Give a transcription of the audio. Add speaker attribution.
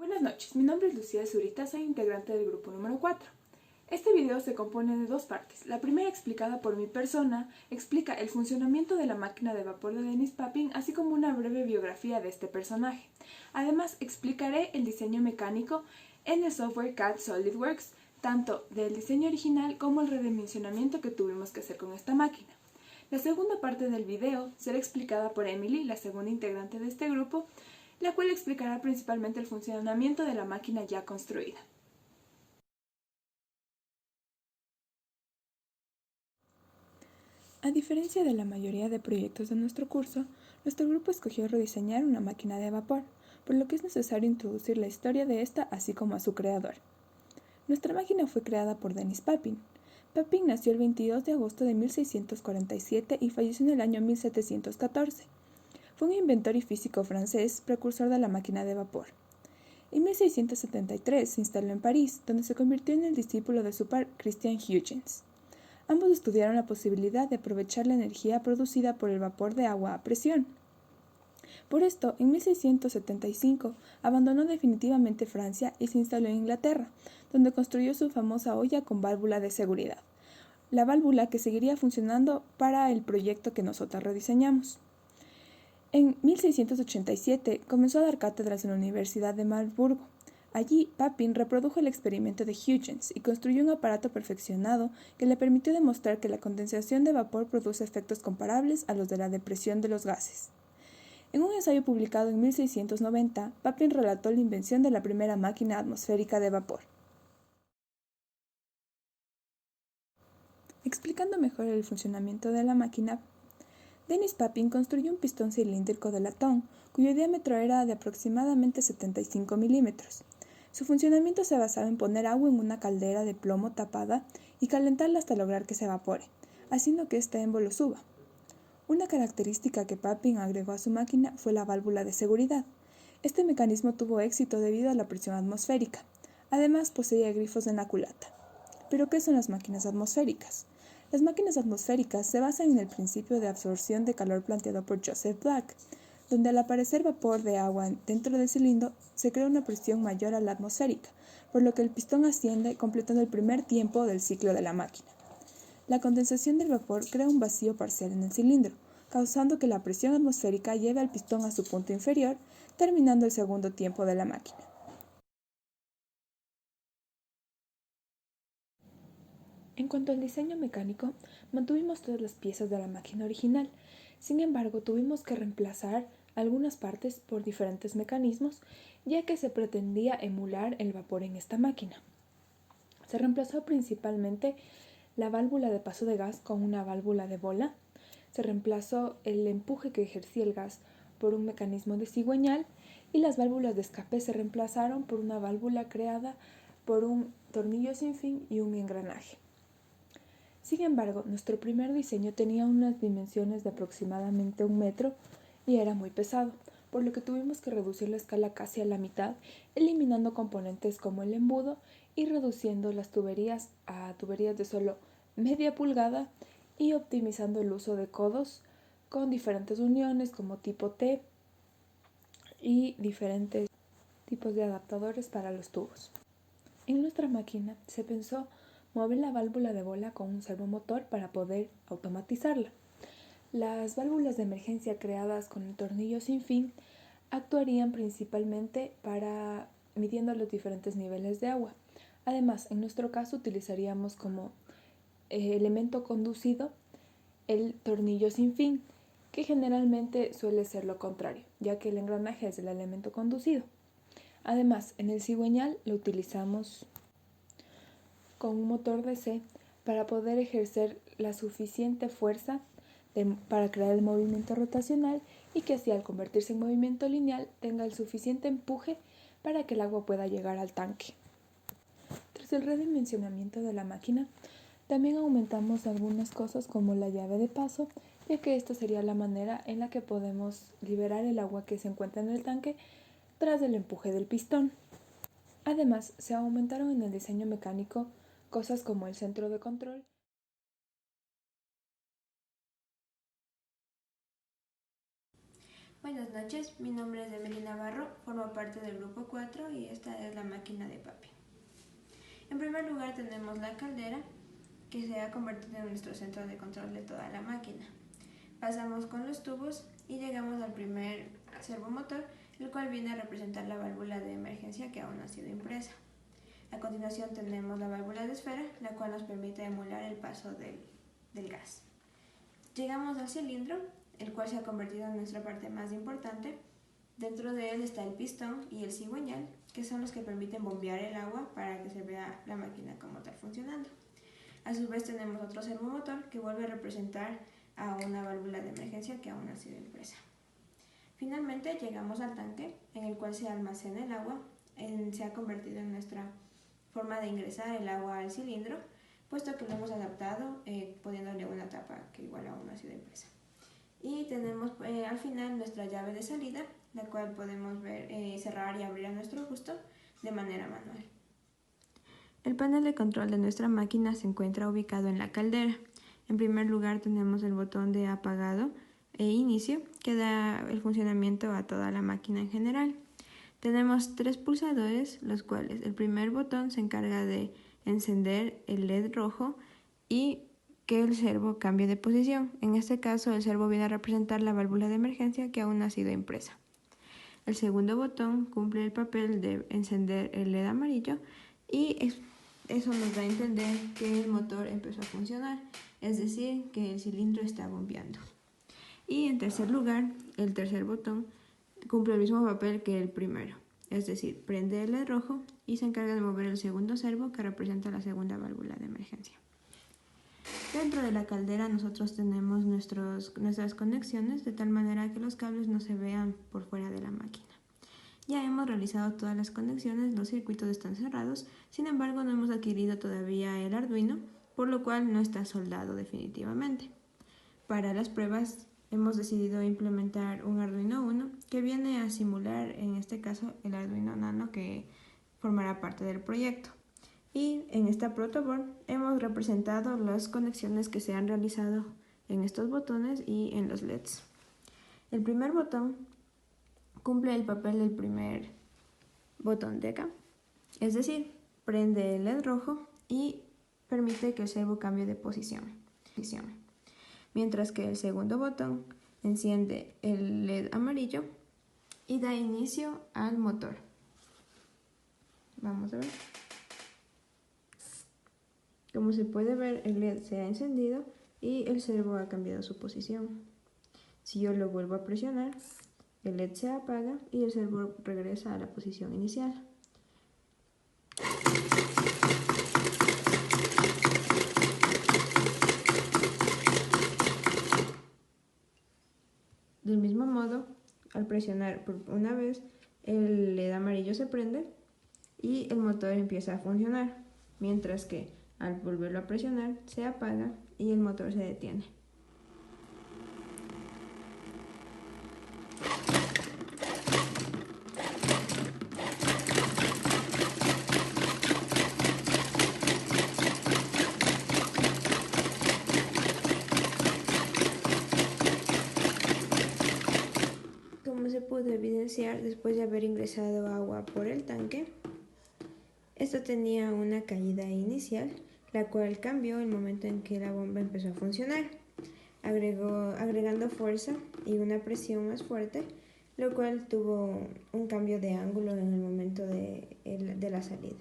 Speaker 1: Buenas noches, mi nombre es Lucía Zurita, soy integrante del grupo número 4. Este video se compone de dos partes. La primera, explicada por mi persona, explica el funcionamiento de la máquina de vapor de Dennis Papin, así como una breve biografía de este personaje. Además, explicaré el diseño mecánico en el software CAD SolidWorks, tanto del diseño original como el redimensionamiento que tuvimos que hacer con esta máquina. La segunda parte del video será explicada por Emily, la segunda integrante de este grupo, la cual explicará principalmente el funcionamiento de la máquina ya construida. A diferencia de la mayoría de proyectos de nuestro curso, nuestro grupo escogió rediseñar una máquina de vapor, por lo que es necesario introducir la historia de esta así como a su creador. Nuestra máquina fue creada por Dennis Papin. Papin nació el 22 de agosto de 1647 y falleció en el año 1714. Fue un inventor y físico francés, precursor de la máquina de vapor. En 1673 se instaló en París, donde se convirtió en el discípulo de su par Christian Huygens. Ambos estudiaron la posibilidad de aprovechar la energía producida por el vapor de agua a presión. Por esto, en 1675 abandonó definitivamente Francia y se instaló en Inglaterra, donde construyó su famosa olla con válvula de seguridad, la válvula que seguiría funcionando para el proyecto que nosotros rediseñamos. En 1687 comenzó a dar cátedras en la Universidad de Marburgo. Allí, Papin reprodujo el experimento de Huygens y construyó un aparato perfeccionado que le permitió demostrar que la condensación de vapor produce efectos comparables a los de la depresión de los gases. En un ensayo publicado en 1690, Papin relató la invención de la primera máquina atmosférica de vapor. Explicando mejor el funcionamiento de la máquina, Dennis Papin construyó un pistón cilíndrico de latón, cuyo diámetro era de aproximadamente 75 milímetros. Su funcionamiento se basaba en poner agua en una caldera de plomo tapada y calentarla hasta lograr que se evapore, haciendo que este émbolo suba. Una característica que Papin agregó a su máquina fue la válvula de seguridad. Este mecanismo tuvo éxito debido a la presión atmosférica. Además, poseía grifos en la culata. ¿Pero qué son las máquinas atmosféricas? Las máquinas atmosféricas se basan en el principio de absorción de calor planteado por Joseph Black, donde al aparecer vapor de agua dentro del cilindro se crea una presión mayor a la atmosférica, por lo que el pistón asciende completando el primer tiempo del ciclo de la máquina. La condensación del vapor crea un vacío parcial en el cilindro, causando que la presión atmosférica lleve al pistón a su punto inferior, terminando el segundo tiempo de la máquina. En cuanto al diseño mecánico, mantuvimos todas las piezas de la máquina original. Sin embargo, tuvimos que reemplazar algunas partes por diferentes mecanismos, ya que se pretendía emular el vapor en esta máquina. Se reemplazó principalmente la válvula de paso de gas con una válvula de bola. Se reemplazó el empuje que ejercía el gas por un mecanismo de cigüeñal y las válvulas de escape se reemplazaron por una válvula creada por un tornillo sin fin y un engranaje. Sin embargo, nuestro primer diseño tenía unas dimensiones de aproximadamente 1 metro y era muy pesado, por lo que tuvimos que reducir la escala casi a la mitad, eliminando componentes como el embudo y reduciendo las tuberías a tuberías de solo media pulgada y optimizando el uso de codos con diferentes uniones como tipo T y diferentes tipos de adaptadores para los tubos. En nuestra máquina se pensó mover la válvula de bola con un servomotor para poder automatizarla. Las válvulas de emergencia creadas con el tornillo sin fin actuarían principalmente para midiendo los diferentes niveles de agua. Además, en nuestro caso utilizaríamos como elemento conducido el tornillo sin fin, que generalmente suele ser lo contrario, ya que el engranaje es el elemento conducido. Además, en el cigüeñal lo utilizamos con un motor DC para poder ejercer la suficiente fuerza para crear el movimiento rotacional y que así al convertirse en movimiento lineal tenga el suficiente empuje para que el agua pueda llegar al tanque. Tras el redimensionamiento de la máquina, también aumentamos algunas cosas como la llave de paso, ya que esta sería la manera en la que podemos liberar el agua que se encuentra en el tanque tras el empuje del pistón. Además, se aumentaron en el diseño mecánico cosas como el centro de control.
Speaker 2: Buenas noches, mi nombre es Emily Navarro, formo parte del grupo 4 y esta es la máquina de papi. En primer lugar tenemos la caldera, que se ha convertido en nuestro centro de control de toda la máquina. Pasamos con los tubos y llegamos al primer servomotor, el cual viene a representar la válvula de emergencia que aún no ha sido impresa. A continuación tenemos la válvula de esfera, la cual nos permite emular el paso del gas. Llegamos al cilindro, el cual se ha convertido en nuestra parte más importante. Dentro de él está el pistón y el cigüeñal, que son los que permiten bombear el agua para que se vea la máquina como tal funcionando. A su vez tenemos otro servomotor que vuelve a representar a una válvula de emergencia que aún no ha sido impresa. Finalmente llegamos al tanque en el cual se almacena el agua. Se ha convertido en nuestra forma de ingresar el agua al cilindro, puesto que lo hemos adaptado poniéndole una tapa que igual aún no ha sido impresa. Y tenemos al final nuestra llave de salida, la cual podemos ver cerrar y abrir a nuestro gusto de manera manual. El panel de control de nuestra máquina se encuentra ubicado en la caldera. En primer lugar tenemos el botón de apagado e inicio, que da el funcionamiento a toda la máquina en general. Tenemos 3 pulsadores, los cuales el primer botón se encarga de encender el LED rojo y que el servo cambie de posición. En este caso, el servo viene a representar la válvula de emergencia que aún no ha sido impresa. El segundo botón cumple el papel de encender el LED amarillo y eso nos da a entender que el motor empezó a funcionar, es decir, que el cilindro está bombeando. Y en tercer lugar, el tercer botón cumple el mismo papel que el primero, es decir, prende el LED rojo y se encarga de mover el segundo servo que representa la segunda válvula de emergencia. Dentro de la caldera nosotros tenemos nuestras conexiones de tal manera que los cables no se vean por fuera de la máquina. Ya hemos realizado todas las conexiones, los circuitos están cerrados, sin embargo no hemos adquirido todavía el Arduino, por lo cual no está soldado definitivamente. Para las pruebas hemos decidido implementar un Arduino Uno que viene a simular en este caso el Arduino Nano que formará parte del proyecto. Y en esta protoboard hemos representado las conexiones que se han realizado en estos botones y en los LEDs. El primer botón cumple el papel del primer botón de acá, es decir, prende el LED rojo y permite que el servo cambie de posición. Mientras que el segundo botón enciende el LED amarillo y da inicio al motor. Vamos a ver. Como se puede ver, el LED se ha encendido y el servo ha cambiado su posición. Si yo lo vuelvo a presionar, el LED se apaga y el servo regresa a la posición inicial. Del mismo modo, al presionar por una vez, el LED amarillo se prende y el motor empieza a funcionar, mientras que al volverlo a presionar se apaga y el motor se detiene. Como se pudo evidenciar después de haber ingresado agua por el tanque, esto tenía una caída inicial, la cual cambió el momento en que la bomba empezó a funcionar, agregando fuerza y una presión más fuerte, lo cual tuvo un cambio de ángulo en el momento de la salida.